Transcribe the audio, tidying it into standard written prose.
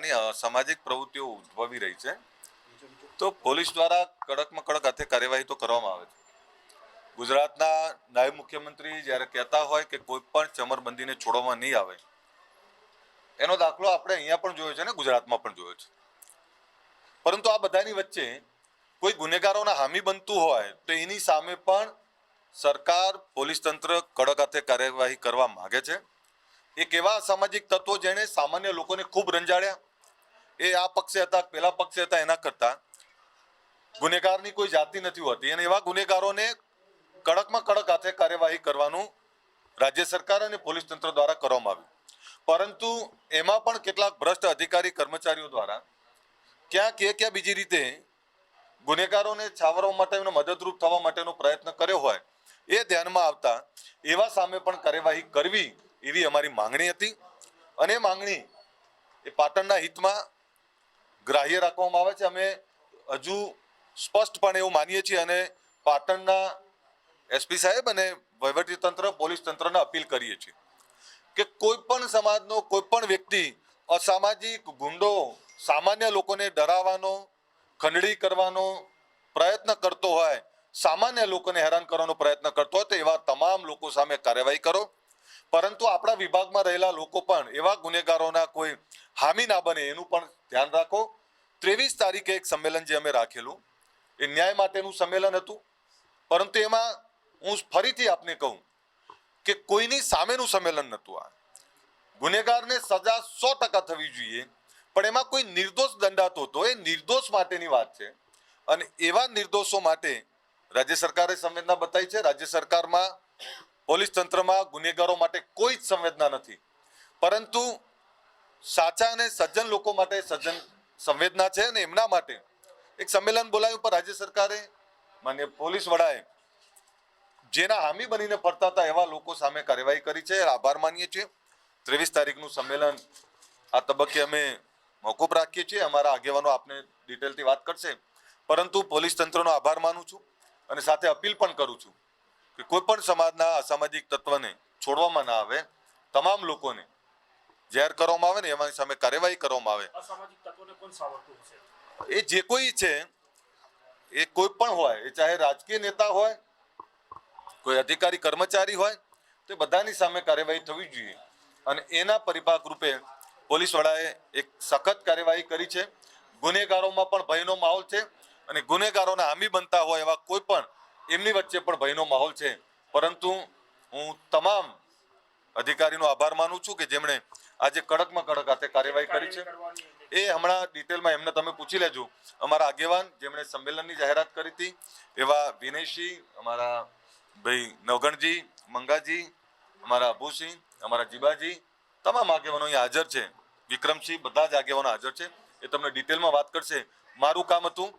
પ્રકારની અસામાજિક પ્રવૃત્તિઓ ઉદ્ભવી રહી છે તો પોલીસ દ્વારા કડકમાં કડક હાથે કાર્યવાહી તો કરવામાં આવે છે. ગુજરાતના નાયબ મુખ્યમંત્રી જ્યારે કહેતા હોય કે કોઈ પણ ચમરબંધીને છોડવામાં નહીં આવે, એનો દાખલો આપણે અહીંયા પણ જોયો છે ને ગુજરાતમાં પણ જોયો છે. પરંતુ આ બધાની વચ્ચે કોઈ ગુનેગારોના હામી બનતું હોય તો એની સામે પણ સરકાર, પોલીસ તંત્ર કડક હાથે કાર્યવાહી કરવા માંગે છે. એક એવા સામાજિક તત્વો જેણે સામાન્ય લોકોને ખૂબ રંજાડ્યા, એ આ પક્ષે હતા, પેલા પક્ષે હતા, એના કરતા ગુનેગારની કોઈ જાતિ નથી હોતી અને એવા ગુનેગારોને કડકમાં કડક હાથે કાર્યવાહી કરવાનું રાજ્ય સરકાર અને પોલીસ તંત્ર દ્વારા કરવામાં આવ્યું. પરંતુ એમાં પણ કેટલાક ભ્રષ્ટ અધિકારી કર્મચારીઓ દ્વારા ક્યાં બીજી રીતે ગુનેગારોને છાવરવા માટે એમને મદદરૂપ થવા માટેનો પ્રયત્ન કર્યો હોય એ ધ્યાનમાં આવતા એવા સામે પણ કાર્યવાહી કરવી એવી અમારી માંગણી હતી. અને માંગણી એ પાટણના હિતમાં ગ્રાહ્ય રાખવામાં આવે છે. અમે હજુ સ્પષ્ટપણે એવું માનીએ છીએ અને પાટણના એસપી સાહેબ અને વહીવટી તંત્ર, પોલીસ તંત્રને અપીલ કરીએ છીએ કે કોઈ પણ સમાજનો કોઈ પણ વ્યક્તિ અસામાજિક ગુંડો સામાન્ય લોકોને ડરાવવાનો, ખંડણી કરવાનો પ્રયત્ન કરતો હોય, સામાન્ય લોકોને હેરાન કરવાનો પ્રયત્ન કરતો હોય તો એવા તમામ લોકો સામે કાર્યવાહી કરો. પરંતુ આપણા વિભાગમાં રહેલા લોકો પણ એવા ગુનેગારોના કોઈ હામી ના બને એનું પણ ધ્યાન રાખો. 23 તારીખે એક સંમેલન જે અમે રાખેલું એ ન્યાય માટેનું સંમેલન હતું, પરંતુ એમાં હું ફરીથી આપને કહું કે કોઈની સામેનું સંમેલન નહોતું. આ ગુનેગારને સજા 100% થવી જોઈએ, પણ એમાં કોઈ નિર્દોષ દંડાતો હતો, એ નિર્દોષ માટેની વાત છે. અને એવા નિર્દોષો માટે રાજ્ય સરકારે સંવેદના બતાવી છે. રાજ્ય સરકારમાં, પોલીસ તંત્રમાં ગુનેગારો માટે કોઈ જ સંવેદના નથી, પરંતુ સાચા અને સજ્જન લોકો માટે સંવેદના છે. અને એમના માટે એક સંમેલન બોલાવ્યું, પર રાજ્ય સરકારે, માન્ય પોલીસ વડાએ જેના હામી બનીને ફરતા હતા એવા લોકો સામે કાર્યવાહી કરી છે. આભાર માનીએ છીએ. 23 તારીખનું સંમેલન આ તબક્કે અમે મોકૂફ રાખીએ છીએ. અમારા આગેવાનો આપને ડિટેલથી વાત કરશે, પરંતુ પોલીસ તંત્રનો આભાર માનું છું અને સાથે અપીલ પણ કરું છું કે કોઈ પણ સમાજના અસામાજિક તત્વને છોડવામાં ના આવે, તમામ લોકોને જાહેર કરવામાં આવે ને એની સામે કાર્યવાહી કરવામાં આવે. અસામાજિક તત્વોને કોણ સાવરતું હશે? એ જે કોઈ છે, એ કોઈ પણ હોય, એ ચાહે રાજકીય નેતા હોય, કોઈ અધિકારી કર્મચારી હોય, તે બધાની સામે કાર્યવાહી થવી જોઈએ. અને એના પરિપાક રૂપે પોલીસ વડાએ એક સખત કાર્યવાહી કરી છે. ગુનેગારોમાં પણ ભયનો માહોલ છે અને ગુનેગારોના હામી બનતા હોય એવા કોઈ પણ એમની વચ્ચે પણ ભયનો માહોલ છે. પરંતુ હું તમામ અધિકારીનો આભાર માનું છું કે જેમણે આજે કડકમાં કડક હાથે કાર્યવાહી કરી છે. એ હમણાં ડિટેલમાં એમને તમે પૂછી લેજો. અમારા આગેવાન જેમણે સંમેલનની જાહેરાત કરી હતી એવા વિનયસિંહ, અમારા ભાઈ નવગણજી, મંગાજી, અમારા અભુસિંહ, અમારા જીબાજી, તમામ આગેવાનો અહીંયા હાજર છે. વિક્રમસિંહ, બધા જ આગેવાનો હાજર છે. એ તમને ડિટેલમાં વાત કરશે. મારું કામ હતું